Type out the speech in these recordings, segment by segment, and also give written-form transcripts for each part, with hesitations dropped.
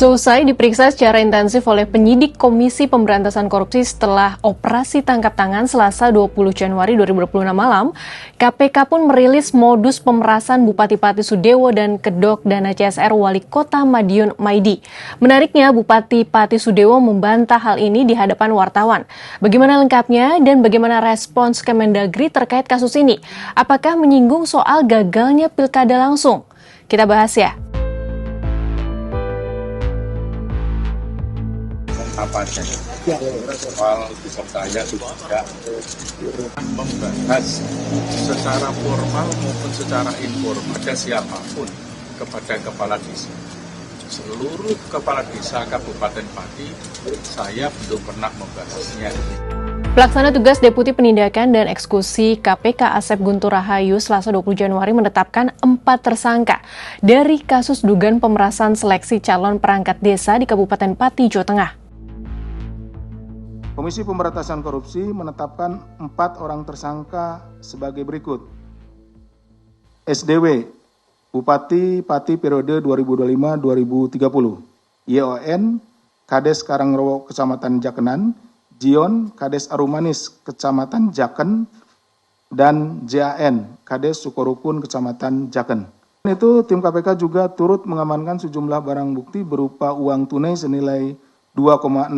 Seusai diperiksa secara intensif oleh penyidik Komisi Pemberantasan Korupsi setelah operasi tangkap tangan Selasa 20 Januari 2026 malam, KPK pun merilis modus pemerasan Bupati Pati Sudewo dan Kedok Dana CSR Wali Kota Madiun Maidi. Menariknya, Bupati Pati Sudewo membantah hal ini di hadapan wartawan. Bagaimana lengkapnya dan bagaimana respons Kemendagri terkait kasus ini? Apakah menyinggung soal gagalnya pilkada langsung? Kita bahas ya. Apa saja soal saya juga membahas secara formal maupun secara informal pada siapapun kepada kepala desa. Seluruh kepala desa Kabupaten Pati saya belum pernah membahasnya. Pelaksana tugas Deputi Penindakan dan Eksekusi KPK Asep Guntur Rahayu Selasa 20 Januari menetapkan 4 tersangka dari kasus dugaan pemerasan seleksi calon perangkat desa di Kabupaten Pati, Jawa Tengah. Komisi Pemberantasan Korupsi menetapkan 4 orang tersangka sebagai berikut. SDW, Bupati Pati periode 2025-2030. YON, Kades Karangrowo Kecamatan Jakenan. Jion, Kades Arumanis Kecamatan Jaken. Dan JAN, Kades Sukorukun Kecamatan Jaken. Itu tim KPK juga turut mengamankan sejumlah barang bukti berupa uang tunai senilai 2,6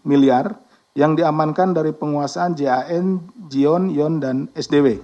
miliar yang diamankan dari penguasaan JAN, Jion, Yon, dan SDW.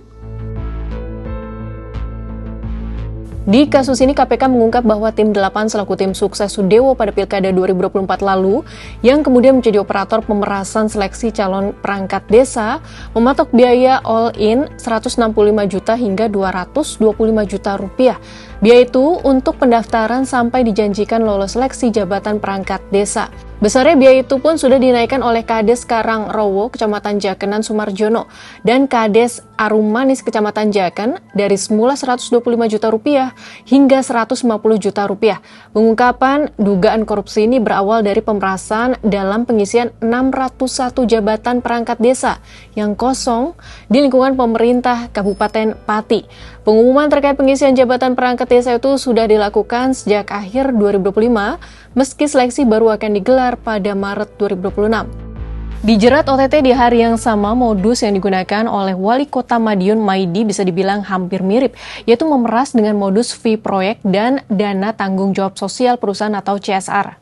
Di kasus ini KPK mengungkap bahwa tim 8 selaku tim sukses Sudewo pada Pilkada 2024 lalu yang kemudian menjadi operator pemerasan seleksi calon perangkat desa mematok biaya all-in 165 juta hingga 225 juta rupiah. Biaya itu untuk pendaftaran sampai dijanjikan lolos seleksi jabatan perangkat desa. Besarnya biaya itu pun sudah dinaikkan oleh Kades Karangrowo Kecamatan Jakenan Sumarjono dan Kades Arumanis Kecamatan Jaken dari semula 125 juta rupiah hingga 150 juta rupiah. Pengungkapan dugaan korupsi ini berawal dari pemerasan dalam pengisian 601 jabatan perangkat desa yang kosong di lingkungan pemerintah Kabupaten Pati. Pengumuman terkait pengisian jabatan perangkat desa itu sudah dilakukan sejak akhir 2025, meski seleksi baru akan digelar pada Maret 2026. Dijerat OTT di hari yang sama, modus yang digunakan oleh Wali Kota Madiun Maidi bisa dibilang hampir mirip, yaitu memeras dengan modus fee proyek dan dana tanggung jawab sosial perusahaan atau CSR.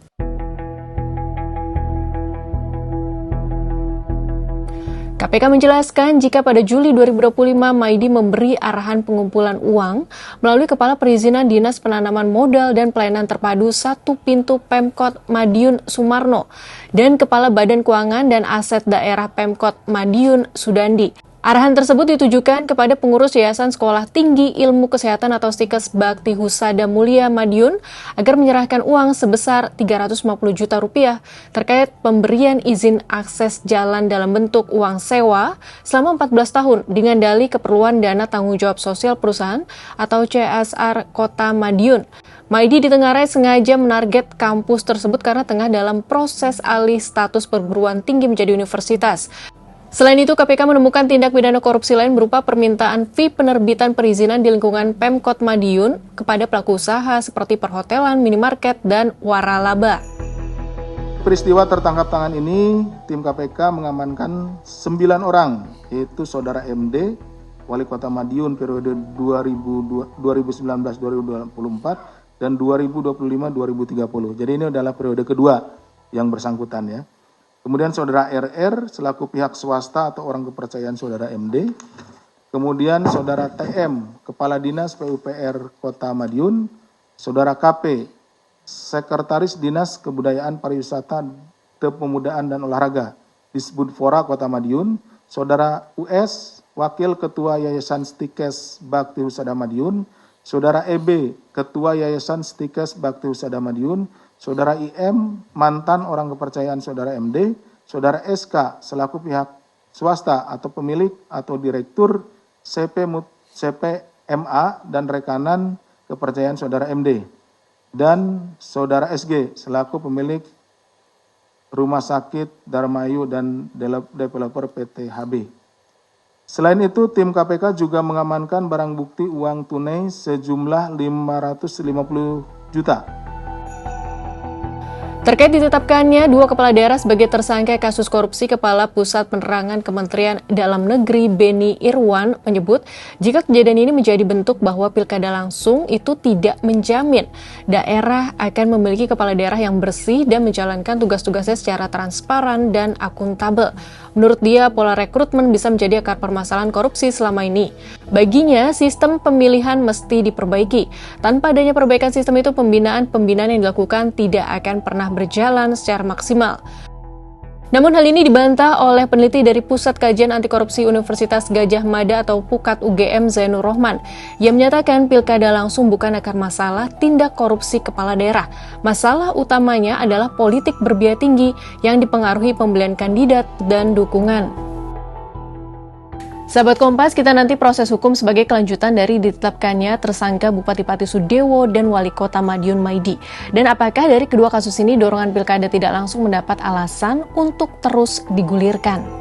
KPK menjelaskan jika pada Juli 2025 Maidi memberi arahan pengumpulan uang melalui Kepala Perizinan Dinas Penanaman Modal dan Pelayanan Terpadu 1 Pintu Pemkot Madiun Sumarno dan Kepala Badan Keuangan dan Aset Daerah Pemkot Madiun Sudandi. Arahan tersebut ditujukan kepada pengurus Yayasan Sekolah Tinggi Ilmu Kesehatan atau Stikes Bakti Husada Mulia Madiun agar menyerahkan uang sebesar 350 juta rupiah terkait pemberian izin akses jalan dalam bentuk uang sewa selama 14 tahun dengan dalih keperluan dana tanggung jawab sosial perusahaan atau CSR Kota Madiun. Maidi ditengarai sengaja menarget kampus tersebut karena tengah dalam proses alih status perguruan tinggi menjadi universitas. Selain itu, KPK menemukan tindak pidana korupsi lain berupa permintaan fee penerbitan perizinan di lingkungan Pemkot Madiun kepada pelaku usaha seperti perhotelan, minimarket, dan waralaba. Peristiwa tertangkap tangan ini, tim KPK mengamankan 9 orang, yaitu Saudara MD, Wali Kota Madiun periode 2019-2024 dan 2025-2030. Jadi ini adalah periode kedua yang bersangkutan ya. Kemudian Saudara RR selaku pihak swasta atau orang kepercayaan Saudara MD. Kemudian Saudara TM, Kepala Dinas PUPR Kota Madiun. Saudara KP, Sekretaris Dinas Kebudayaan Pariwisata, Kepemudaan dan Olahraga, Disbudfora Kota Madiun. Saudara US, Wakil Ketua Yayasan Stikes Bakti Husada Madiun. Saudara EB, Ketua Yayasan Stikes Bakti Husada Madiun. Saudara IM, mantan orang kepercayaan Saudara MD, Saudara SK, selaku pihak swasta atau pemilik atau direktur CPMA dan rekanan kepercayaan Saudara MD, dan Saudara SG, selaku pemilik Rumah Sakit Darmayu dan developer PT HB. Selain itu, tim KPK juga mengamankan barang bukti uang tunai sejumlah 550 juta. Terkait ditetapkannya dua kepala daerah sebagai tersangka kasus korupsi, Kepala Pusat Penerangan Kementerian Dalam Negeri Beni Irwan menyebut jika kejadian ini menjadi bentuk bahwa pilkada langsung itu tidak menjamin daerah akan memiliki kepala daerah yang bersih dan menjalankan tugas-tugasnya secara transparan dan akuntabel. Menurut dia, pola rekrutmen bisa menjadi akar permasalahan korupsi selama ini. Baginya, sistem pemilihan mesti diperbaiki. Tanpa adanya perbaikan sistem itu, pembinaan yang dilakukan tidak akan pernah berjalan secara maksimal. Namun hal ini dibantah oleh peneliti dari Pusat Kajian Anti Korupsi Universitas Gadjah Mada atau PUKAD UGM Zainur Rohman, yang menyatakan pilkada langsung bukan akar masalah tindak korupsi kepala daerah. Masalah utamanya adalah politik berbiaya tinggi yang dipengaruhi pembelian kandidat dan dukungan. Sahabat Kompas, kita nanti proses hukum sebagai kelanjutan dari ditetapkannya tersangka Bupati Pati Sudewo dan Wali Kota Madiun Maidi. Dan apakah dari kedua kasus ini dorongan pilkada tidak langsung mendapat alasan untuk terus digulirkan?